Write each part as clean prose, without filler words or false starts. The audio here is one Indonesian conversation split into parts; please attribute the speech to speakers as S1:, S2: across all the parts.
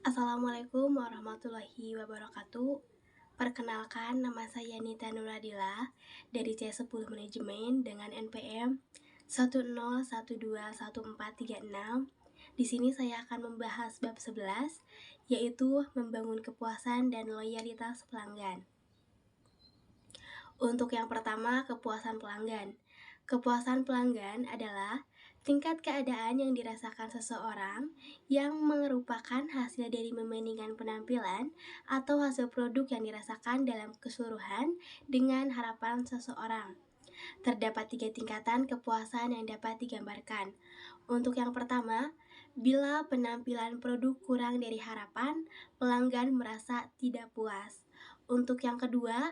S1: Assalamualaikum warahmatullahi wabarakatuh. Perkenalkan, nama saya Nita Nuradila dari C10 Manajemen dengan NPM 101214146. Di sini saya akan membahas bab 11, yaitu membangun kepuasan dan loyalitas pelanggan. Untuk yang pertama, kepuasan pelanggan. Kepuasan pelanggan adalah tingkat keadaan yang dirasakan seseorang yang merupakan hasil dari membandingkan penampilan atau hasil produk yang dirasakan dalam keseluruhan dengan harapan seseorang. Terdapat 3 tingkatan kepuasan yang dapat digambarkan. Untuk yang pertama, bila penampilan produk kurang dari harapan, pelanggan merasa tidak puas. Untuk yang kedua,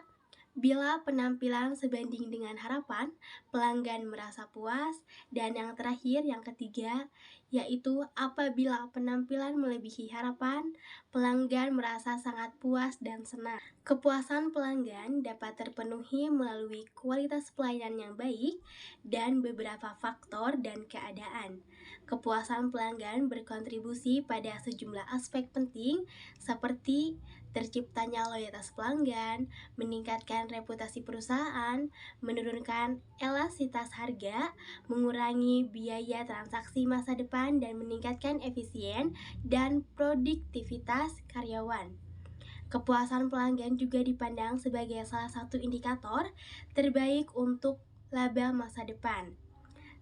S1: bila penampilan sebanding dengan harapan, pelanggan merasa puas. Dan yang terakhir, yang ketiga, yaitu apabila penampilan melebihi harapan, pelanggan merasa sangat puas dan senang. Kepuasan pelanggan dapat terpenuhi melalui kualitas pelayanan yang baik dan beberapa faktor dan keadaan. Kepuasan pelanggan berkontribusi pada sejumlah aspek penting seperti terciptanya loyalitas pelanggan, meningkatkan reputasi perusahaan, menurunkan elastisitas harga, mengurangi biaya transaksi masa depan, dan meningkatkan efisien dan produktivitas karyawan. Kepuasan pelanggan juga dipandang sebagai salah satu indikator terbaik untuk laba masa depan.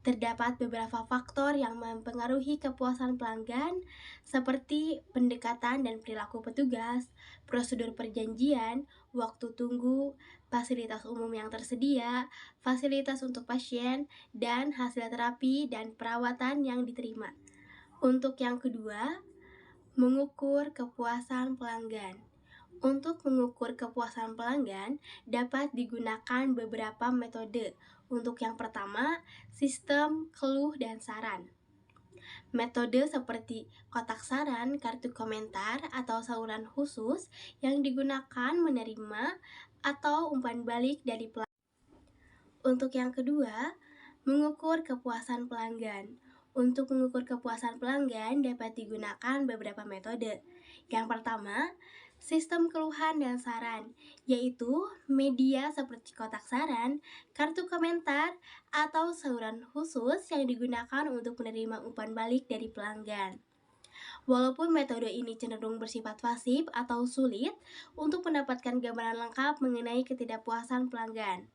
S1: Terdapat beberapa faktor yang mempengaruhi kepuasan pelanggan, seperti pendekatan dan perilaku petugas, prosedur perjanjian, waktu tunggu, fasilitas umum yang tersedia, fasilitas untuk pasien, dan hasil terapi dan perawatan yang diterima. Untuk yang kedua, mengukur kepuasan pelanggan. Untuk mengukur kepuasan pelanggan dapat digunakan beberapa metode. Untuk yang pertama, sistem keluh dan saran. Metode seperti kotak saran, kartu komentar, atau saluran khusus yang digunakan menerima atau umpan balik dari pelanggan. Untuk yang kedua, mengukur kepuasan pelanggan. Untuk mengukur kepuasan pelanggan dapat digunakan beberapa metode. Yang pertama, sistem keluhan dan saran, yaitu media seperti kotak saran, kartu komentar, atau saluran khusus yang digunakan untuk menerima umpan balik dari pelanggan. Walaupun metode ini cenderung bersifat pasif atau sulit untuk mendapatkan gambaran lengkap mengenai ketidakpuasan pelanggan.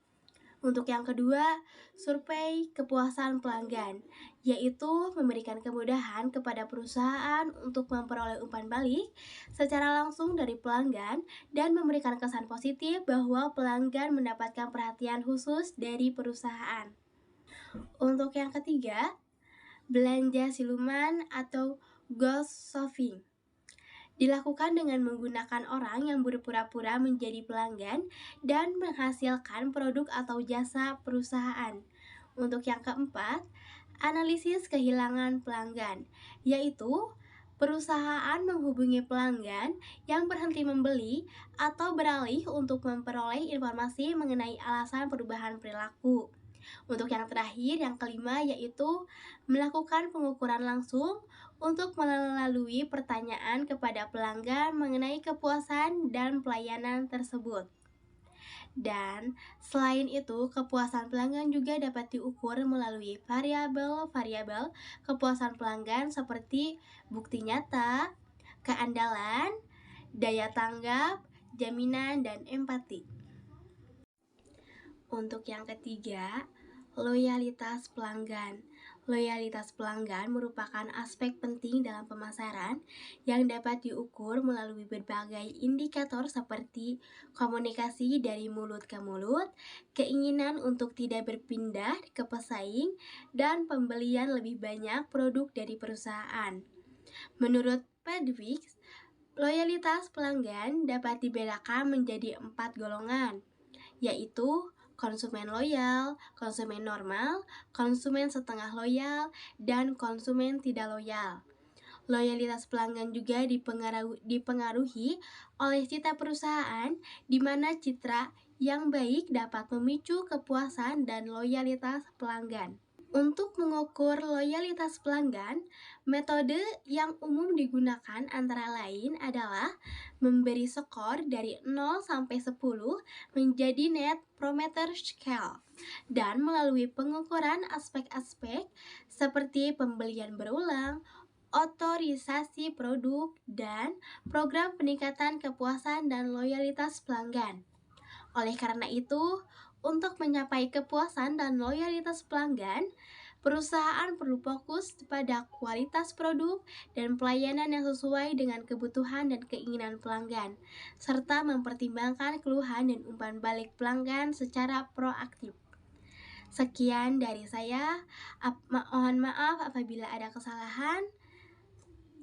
S1: Untuk yang kedua, survei kepuasan pelanggan, yaitu memberikan kemudahan kepada perusahaan untuk memperoleh umpan balik secara langsung dari pelanggan dan memberikan kesan positif bahwa pelanggan mendapatkan perhatian khusus dari perusahaan. Untuk yang ketiga, belanja siluman atau ghost shopping. Dilakukan dengan menggunakan orang yang berpura-pura menjadi pelanggan dan menghasilkan produk atau jasa perusahaan. Untuk yang keempat, analisis kehilangan pelanggan, yaitu perusahaan menghubungi pelanggan yang berhenti membeli atau beralih untuk memperoleh informasi mengenai alasan perubahan perilaku. Untuk yang terakhir, yang kelima, yaitu melakukan pengukuran langsung untuk melalui pertanyaan kepada pelanggan mengenai kepuasan dan pelayanan tersebut. Dan selain itu, kepuasan pelanggan juga dapat diukur melalui variabel-variabel kepuasan pelanggan seperti bukti nyata, keandalan, daya tanggap, jaminan, dan empati. Untuk yang ketiga, loyalitas pelanggan. Loyalitas pelanggan merupakan aspek penting dalam pemasaran yang dapat diukur melalui berbagai indikator seperti komunikasi dari mulut ke mulut, keinginan untuk tidak berpindah ke pesaing, dan pembelian lebih banyak produk dari perusahaan. Menurut Pedwix, loyalitas pelanggan dapat dibedakan menjadi 4 golongan, yaitu konsumen loyal, konsumen normal, konsumen setengah loyal, dan konsumen tidak loyal. Loyalitas pelanggan juga dipengaruhi oleh citra perusahaan, di mana citra yang baik dapat memicu kepuasan dan loyalitas pelanggan. Untuk mengukur loyalitas pelanggan, metode yang umum digunakan antara lain adalah memberi skor dari 0 sampai 10 menjadi Net Promoter Scale dan melalui pengukuran aspek-aspek seperti pembelian berulang, otorisasi produk, dan program peningkatan kepuasan dan loyalitas pelanggan. Oleh karena itu, untuk mencapai kepuasan dan loyalitas pelanggan, perusahaan perlu fokus pada kualitas produk dan pelayanan yang sesuai dengan kebutuhan dan keinginan pelanggan, serta mempertimbangkan keluhan dan umpan balik pelanggan secara proaktif. Sekian dari saya, mohon maaf apabila ada kesalahan.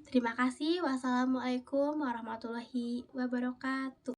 S1: Terima kasih. Wassalamualaikum warahmatullahi wabarakatuh.